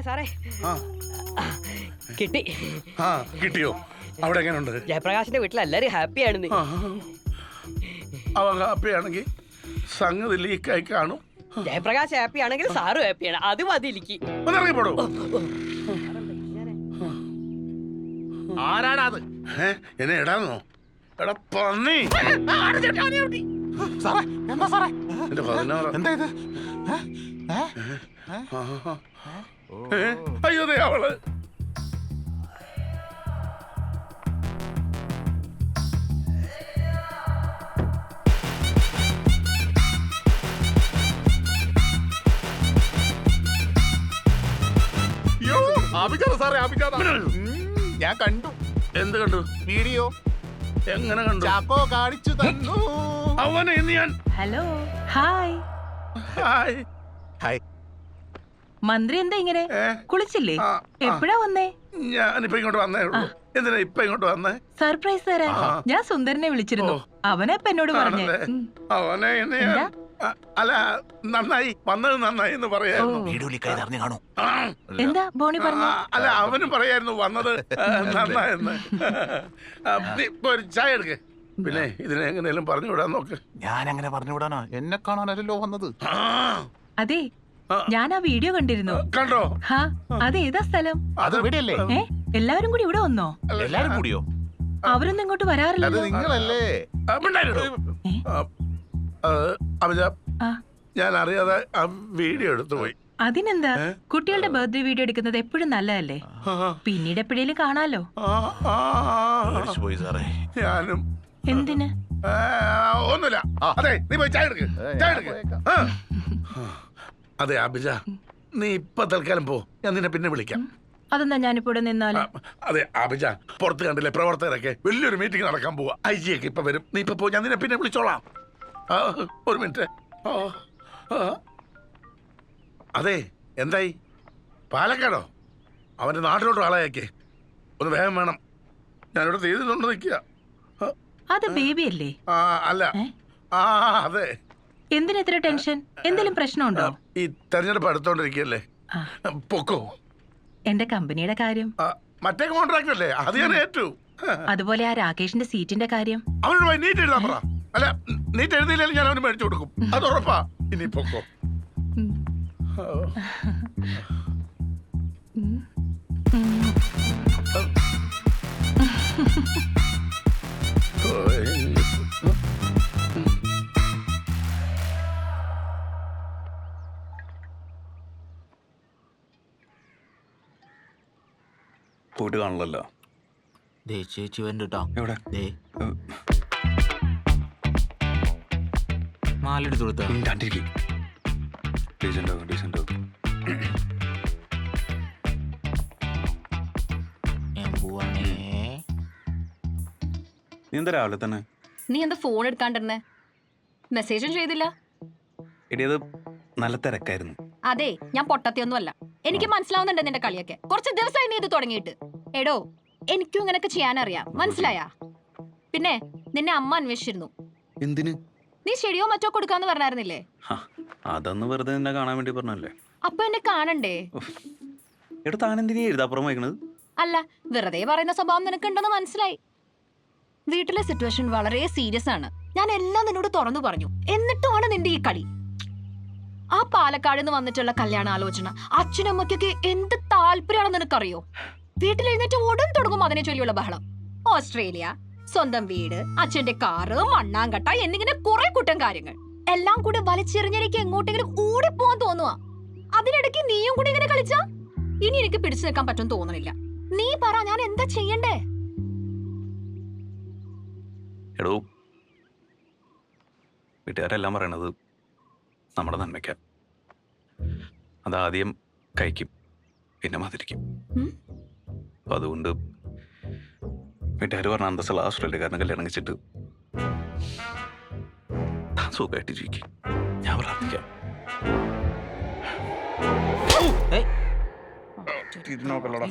സാറേ കിട്ടി. കിട്ടിയോ? അവിടെ എങ്ങനെയുണ്ട്? ജയപ്രകാശിന്റെ വീട്ടിൽ എല്ലാരും ഹാപ്പിയാണെന്ന്. അവൻ ഹാപ്പിയാണെങ്കിൽ സംഗതി ലീക്കായി കാണും. ജയപ്രകാശ് ഹാപ്പി ആണെങ്കിൽ സാറും ഹാപ്പിയാണ്. അത് മതി എനിക്ക്. ഒന്നിറങ്ങിപ്പോടോ. ആരാണത്? എന്നെ ഇടാന്നോ? എടാ പന്നി. സാറേ എന്താ സാറേ? എന്റെ 16. എന്താ ഇത്? അയ്യോ ദേ അവള്. സാറേ ഞാൻ കണ്ടു. എന്ത് കണ്ടു? വീഡിയോ. എങ്ങനെ കണ്ടു? ചാക്കോ കാണിച്ചു തന്നു. അവനെ ഇന്ന് ഞാൻ. Hello hi. ഹായ്. ഹായ്. മന്ത്രി എന്താ ഇങ്ങനെ കുളിച്ചില്ലേ? എപ്പോഴാ വന്നേ? ഞാനിപ്പോ ഇങ്ങോട്ട് വന്നേ ഉള്ളൂ. എന്തിനാ ഇപ്പൊ ഇങ്ങോട്ട് വന്നേ? സർപ്രൈസ് തരാൻ ഞാൻ സുന്ദരനെ വിളിച്ചിരുന്നു. അവനെ ഇപ്പൊ എന്നോട് പറഞ്ഞേ. അവനെ ഇന്ന് ഞാൻ. അല്ല നന്നായി വന്നത്, നന്നായി എന്ന് പറയായിരുന്നു. എന്താ ബോണി പറഞ്ഞു? അല്ല അവനും പറയായിരുന്നു വന്നത് നന്നായെന്ന്. ഇപ്പൊ ഒരു ചായ എടുക്ക്. പിന്നെ ഇതിനെ എങ്ങനെയും പറഞ്ഞു വിടാൻ നോക്ക്. ഞാൻ അങ്ങനെ പറഞ്ഞു വിടാനാ? എന്നെ കാണാനല്ലോ വന്നത്. അതെ ഞാൻ ആ വീഡിയോ കണ്ടിരുന്നു. കണ്ടോ? അതേതാ സ്ഥലം? അത് ഇവിടെയല്ലേ? എല്ലാവരും കൂടി ഇവിടെ വന്നോ? എല്ലാരും കൂടിയോ? അവരൊന്നും ഇങ്ങോട്ട് വരാറില്ലല്ലോ. നിങ്ങളല്ലേ? ഞാൻ അറിയാതെ ആ വീഡിയോ എടുത്തു പോയി. അതിനെന്താ, കുട്ടികളുടെ ബർത്ത്ഡേ വീഡിയോ എടുക്കുന്നത് എപ്പോഴും നല്ലതല്ലേ? പിന്നീട് എപ്പോഴേലും കാണാലോ. ഞാനും. എന്തിന്? ഒന്നുമില്ല. അതെ നീ പോയി ചായ എടുക്ക്. ചായ എടുക്ക്. അതെ അഭിജ, നീ ഇപ്പൊ തൽക്കാലം പോ. ഞാൻ നിന്നെ പിന്നെ വിളിക്കാം. അതെന്താ ഞാനിപ്പോ ഇവിടെ നിന്നാലും? അതെ അഭിജ, പുറത്ത് കണ്ടില്ലേ പ്രവർത്തകരൊക്കെ വലിയൊരു മീറ്റിംഗ് നടക്കാൻ പോവാ. IG ഒക്കെ ഇപ്പൊ വരും. നീ ഇപ്പൊ പോ, ഞാൻ നിന്നെ പിന്നെ വിളിച്ചോളാം. ഒരു മിനിറ്റ്. അതെ എന്തായി? പാലക്കാടോ? അവന്റെ നാട്ടിലോട്ട് ആളായേക്കേ. ഒന്ന് വേഗം വേണം. ഞാനിവിടെ തീയതിയിലുണ്ട് നിൽക്കുക. അത് ബേബി അല്ലേ? അല്ല. അതെ. എന്തിനാ ഇത്ര ടെൻഷൻ? എന്തെങ്കിലും പ്രശ്നമുണ്ടോ? ഈ തെരഞ്ഞെടുപ്പ് അടുത്തോണ്ടിരിക്കല്ലേ. പൊക്കോ. എന്റെ കമ്പനിയുടെ കാര്യം. മറ്റേ കോൺട്രാക്ട് അല്ലേ, അത് ഞാൻ ഏറ്റു. അതുപോലെ ആ രാകേഷിന്റെ സീറ്റിന്റെ കാര്യം. അവനോട് പോയി നീറ്റ് എഴുതാൻ പറ. അല്ല നീറ്റ് എഴുതിയില്ലെങ്കിൽ ഞാൻ അവന് മേടിച്ചു കൊടുക്കും. അത് ഉറപ്പാ. ഇനി പൊക്കോ. പോയിട്ട് കാണല്ലോ. ചേച്ചി വരണ്ടോ? എവിടെ? മാലെടുത്ത് കൊടുത്താ നീ എന്താ രാവിലെ തന്നെ? നീ എന്താ ഫോൺ എടുക്കാണ്ടിരുന്നേ? മെസ്സേജും ചെയ്തില്ല. എടിയത് നല്ല തിരക്കായിരുന്നു. അതെ ഞാൻ പൊട്ടത്തിയൊന്നും അല്ല. എനിക്ക് മനസ്സിലാവുന്നുണ്ട് നിന്റെ കളിയൊക്കെ. കുറച്ച് ദിവസമായി നീ ഇത് തുടങ്ങിയിട്ട്. എടോ എനിക്കും ഇങ്ങനൊക്കെ ചെയ്യാനറിയാം, മനസ്സിലായാ? പിന്നെ നിന്നെ അമ്മ അന്വേഷിച്ചിരുന്നു. എന്തിന്? നീ ചെടിയോ മറ്റോ കൊടുക്കാന്ന് പറഞ്ഞായിരുന്നില്ലേ? അതൊന്ന് വെറുതെ നിന്നെ കാണാൻ വേണ്ടി പറഞ്ഞല്ലേ. അപ്പൊ എന്നെ കാണണ്ടേ? എടാ താനെന്തിനാ എഴുതാപ്പുറം വായിക്കണത്? അല്ല വെറുതെ പറയുന്ന സ്വഭാവം നിനക്കുണ്ടെന്ന് മനസ്സിലായി. വീട്ടിലെ സിറ്റുവേഷൻ വളരെ സീരിയസ് ആണ്. ഞാൻ എല്ലാം നിന്നോട് തുറന്നു പറഞ്ഞു. എന്നിട്ടുമാണ് നിന്റെ ഈ കളി. ആ പാലക്കാട് നിന്ന് വന്നിട്ടുള്ള കല്യാണ ആലോചന അച്ഛനമ്മയ്ക്കൊക്കെ എന്ത് താല്പര്യമാണെന്ന് നിനക്കറിയോ? വീട്ടിലെഴുന്നേറ്റ് ഉടൻ തുടങ്ങും അതിനെ ചൊല്ലിയുള്ള ബഹളം. ഓസ്ട്രേലിയ, സ്വന്തം വീട്, അച്ഛന്റെ കാറ്, മണ്ണാങ്കട്ട എന്നിങ്ങനെ കുറെ കുറ്റം കാര്യങ്ങൾ എല്ലാം കൂടെ വലിച്ചെറിഞ്ഞെനിക്ക് എങ്ങോട്ടെങ്കിലും ഓടിപ്പോവാൻ തോന്നുവാ. അതിനിടയ്ക്ക് നീയും കൂടി ഇങ്ങനെ കളിച്ചാ ഇനി എനിക്ക് പിടിച്ചു നിൽക്കാൻ പറ്റും തോന്നണില്ല. നീ പറ, ഞാൻ എന്താ ചെയ്യണ്ടേ? എടോ വീട്ടുകാരെല്ലാം പറയണത് നമ്മുടെ നന്മയ്ക്ക. അതാദ്യം കഴിക്കും പിന്നെ മതിരിക്കും. അപ്പൊ അതുകൊണ്ട് വീട്ടുകാർ പറഞ്ഞ അന്തസ്സുള്ള ഓസ്ട്രേലിയക്കാരനെ കല്യാണം കഴിച്ചിട്ട് സുഖമായിട്ട് ജീവിക്കും. ഞാൻ പ്രാർത്ഥിക്കാം. നോക്കല്ലോടാ.